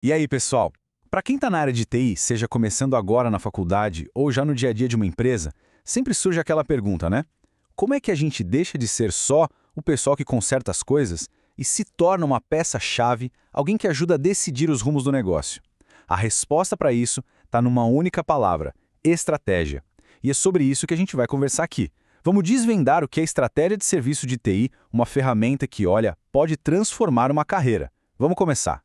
E aí, pessoal? Para quem está na área de TI, seja começando agora na faculdade ou já no dia a dia de uma empresa, sempre surge aquela pergunta, né? Como é que a gente deixa de ser só o pessoal que conserta as coisas e se torna uma peça-chave, alguém que ajuda a decidir os rumos do negócio? A resposta para isso está numa única palavra: estratégia. E é sobre isso que a gente vai conversar aqui. Vamos desvendar o que é estratégia de serviço de TI, uma ferramenta que, olha, pode transformar uma carreira. Vamos começar.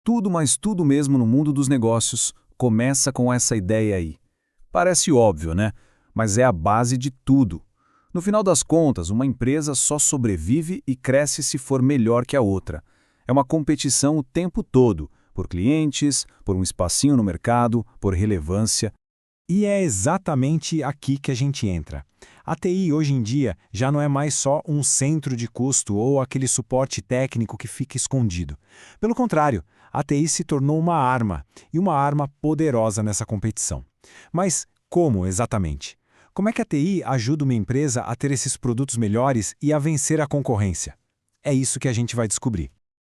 Tudo, mas tudo mesmo no mundo dos negócios começa com essa ideia aí. Parece óbvio, né? Mas é a base de tudo. No final das contas, uma empresa só sobrevive e cresce se for melhor que a outra. É uma competição o tempo todo, por clientes, por um espacinho no mercado, por relevância. E é exatamente aqui que a gente entra. A TI hoje em dia já não é mais só um centro de custo ou aquele suporte técnico que fica escondido. Pelo contrário, a TI se tornou uma arma, e uma arma poderosa nessa competição. Mas como exatamente? Como é que a TI ajuda uma empresa a ter esses produtos melhores e a vencer a concorrência? É isso que a gente vai descobrir.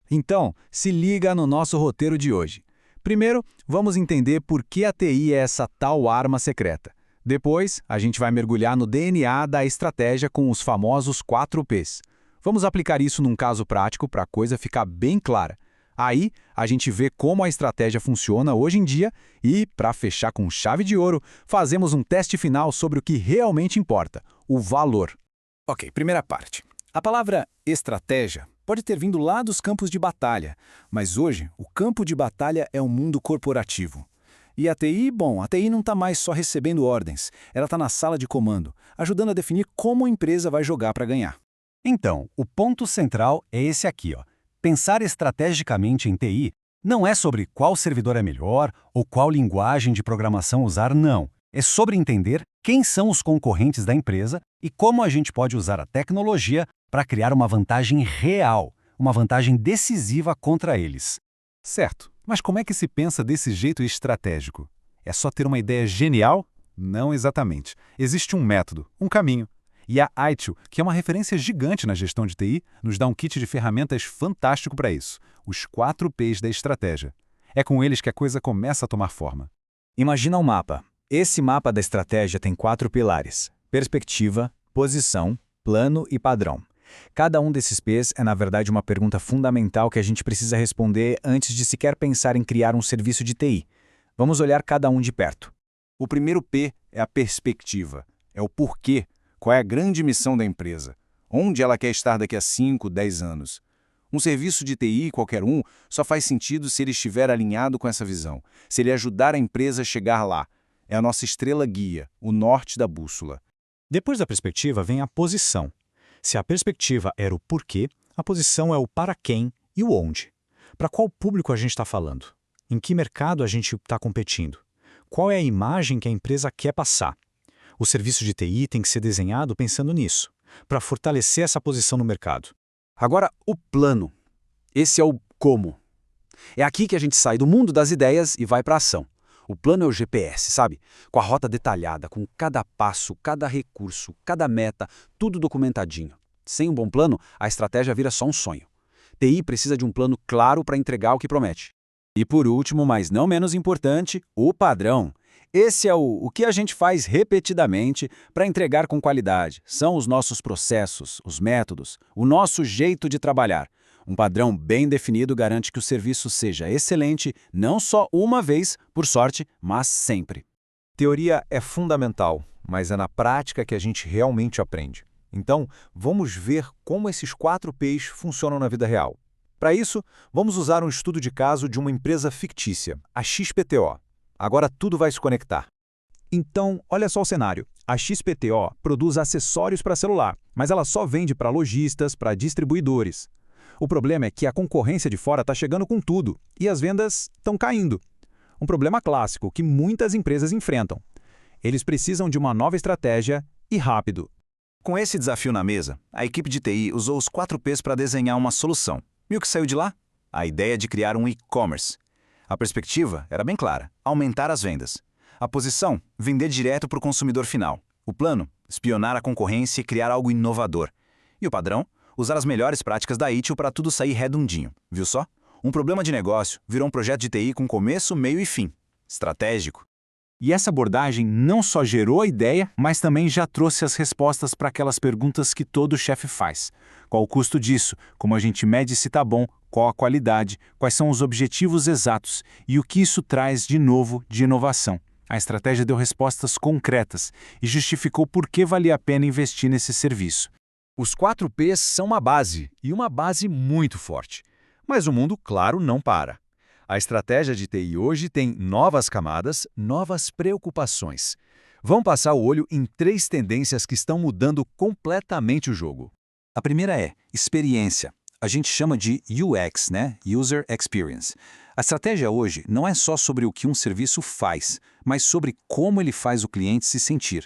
Então, se liga no nosso roteiro de hoje. Primeiro, vamos entender por que a TI é essa tal arma secreta. Depois, a gente vai mergulhar no DNA da estratégia com os famosos 4Ps. Vamos aplicar isso num caso prático para a coisa ficar bem clara. Aí, a gente vê como a estratégia funciona hoje em dia e, para fechar com chave de ouro, fazemos um teste final sobre o que realmente importa, o valor. Ok, primeira parte. A palavra estratégia pode ter vindo lá dos campos de batalha, mas hoje o campo de batalha é o mundo corporativo. E a TI, bom, a TI não está mais só recebendo ordens, ela está na sala de comando, ajudando a definir como a empresa vai jogar para ganhar. Então, o ponto central é esse aqui, ó. Pensar estrategicamente em TI não é sobre qual servidor é melhor ou qual linguagem de programação usar, não. É sobre entender quem são os concorrentes da empresa e como a gente pode usar a tecnologia para criar uma vantagem real, uma vantagem decisiva contra eles. Certo, mas como é que se pensa desse jeito estratégico? É só ter uma ideia genial? Não exatamente. Existe um método, um caminho. E a ITIL, que é uma referência gigante na gestão de TI, nos dá um kit de ferramentas fantástico para isso, os 4Ps da estratégia. É com eles que a coisa começa a tomar forma. Imagina um mapa. Esse mapa da estratégia tem 4 pilares: perspectiva, posição, plano e padrão. Cada um desses Ps é, na verdade, uma pergunta fundamental que a gente precisa responder antes de sequer pensar em criar um serviço de TI. Vamos olhar cada um de perto. O primeiro P é a perspectiva, é o porquê. Qual é a grande missão da empresa? Onde ela quer estar daqui a 5, 10 anos? Um serviço de TI, qualquer um, só faz sentido se ele estiver alinhado com essa visão, se ele ajudar a empresa a chegar lá. É a nossa estrela guia, o norte da bússola. Depois da perspectiva vem a posição. Se a perspectiva era o porquê, a posição é o para quem e o onde. Para qual público a gente está falando? Em que mercado a gente está competindo? Qual é a imagem que a empresa quer passar? O serviço de TI tem que ser desenhado pensando nisso, para fortalecer essa posição no mercado. Agora, o plano. Esse é o como. É aqui que a gente sai do mundo das ideias e vai para a ação. O plano é o GPS, sabe? Com a rota detalhada, com cada passo, cada recurso, cada meta, tudo documentadinho. Sem um bom plano, a estratégia vira só um sonho. TI precisa de um plano claro para entregar o que promete. E por último, mas não menos importante, o padrão. Esse é o que a gente faz repetidamente para entregar com qualidade. São os nossos processos, os métodos, o nosso jeito de trabalhar. Um padrão bem definido garante que o serviço seja excelente, não só uma vez, por sorte, mas sempre. Teoria é fundamental, mas é na prática que a gente realmente aprende. Então, vamos ver como esses 4Ps funcionam na vida real. Para isso, vamos usar um estudo de caso de uma empresa fictícia, a XPTO. Agora tudo vai se conectar. Então, olha só o cenário. A XPTO produz acessórios para celular, mas ela só vende para lojistas, para distribuidores. O problema é que a concorrência de fora está chegando com tudo e as vendas estão caindo. Um problema clássico que muitas empresas enfrentam. Eles precisam de uma nova estratégia e rápido. Com esse desafio na mesa, a equipe de TI usou os 4Ps para desenhar uma solução. E o que saiu de lá? A ideia de criar um e-commerce. A perspectiva era bem clara: aumentar as vendas. A posição: vender direto para o consumidor final. O plano: espionar a concorrência e criar algo inovador. E o padrão: usar as melhores práticas da ITIL para tudo sair redondinho. Viu só? Um problema de negócio virou um projeto de TI com começo, meio e fim. Estratégico. E essa abordagem não só gerou a ideia, mas também já trouxe as respostas para aquelas perguntas que todo chefe faz. Qual o custo disso? Como a gente mede se está bom? Qual a qualidade? Quais são os objetivos exatos? E o que isso traz de novo de inovação? A estratégia deu respostas concretas e justificou por que valia a pena investir nesse serviço. Os 4 Ps são uma base, e uma base muito forte. Mas o mundo, claro, não para. A estratégia de TI hoje tem novas camadas, novas preocupações. Vamos passar o olho em 3 tendências que estão mudando completamente o jogo. A primeira é experiência. A gente chama de UX, né? User Experience. A estratégia hoje não é só sobre o que um serviço faz, mas sobre como ele faz o cliente se sentir.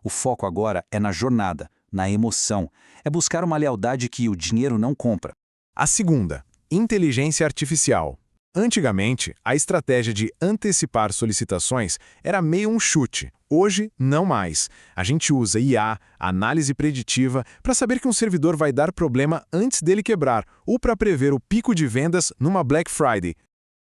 O foco agora é na jornada, na emoção. É buscar uma lealdade que o dinheiro não compra. A segunda, inteligência artificial. Antigamente, a estratégia de antecipar solicitações era meio um chute. Hoje, não mais. A gente usa IA, análise preditiva, para saber que um servidor vai dar problema antes dele quebrar, ou para prever o pico de vendas numa Black Friday.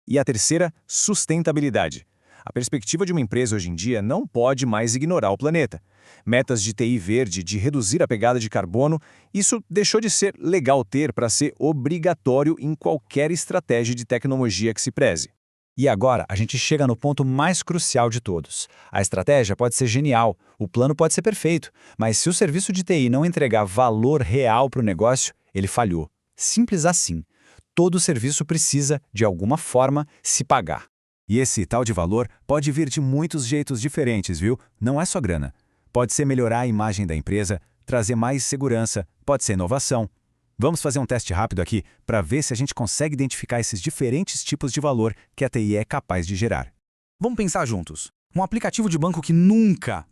E a terceira, sustentabilidade. A perspectiva de uma empresa hoje em dia não pode mais ignorar o planeta. Metas de TI verde, de reduzir a pegada de carbono, isso deixou de ser legal ter para ser obrigatório em qualquer estratégia de tecnologia que se preze. E agora a gente chega no ponto mais crucial de todos. A estratégia pode ser genial, o plano pode ser perfeito, mas se o serviço de TI não entregar valor real para o negócio, ele falhou. Simples assim. Todo serviço precisa, de alguma forma, se pagar. E esse tal de valor pode vir de muitos jeitos diferentes, viu? Não é só grana. Pode ser melhorar a imagem da empresa, trazer mais segurança, pode ser inovação. Vamos fazer um teste rápido aqui para ver se a gente consegue identificar esses diferentes tipos de valor que a TI é capaz de gerar. Vamos pensar juntos. Um aplicativo de banco que nunca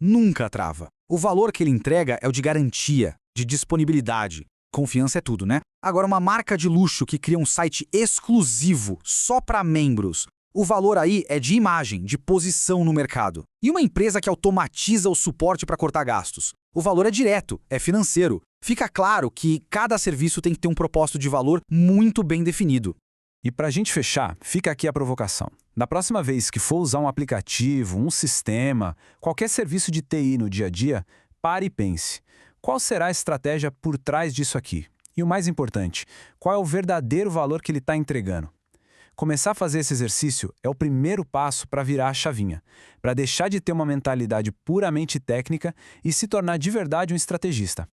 trava. O valor que ele entrega é o de garantia, de disponibilidade. Confiança é tudo, né? Agora, uma marca de luxo que cria um site exclusivo só para membros. O valor aí é de imagem, de posição no mercado. E uma empresa que automatiza o suporte para cortar gastos. O valor é direto, é financeiro. Fica claro que cada serviço tem que ter um propósito de valor muito bem definido. E para a gente fechar, fica aqui a provocação. Da próxima vez que for usar um aplicativo, um sistema, qualquer serviço de TI no dia a dia, pare e pense. Qual será a estratégia por trás disso aqui? E o mais importante, qual é o verdadeiro valor que ele está entregando? Começar a fazer esse exercício é o primeiro passo para virar a chavinha, para deixar de ter uma mentalidade puramente técnica e se tornar de verdade um estrategista.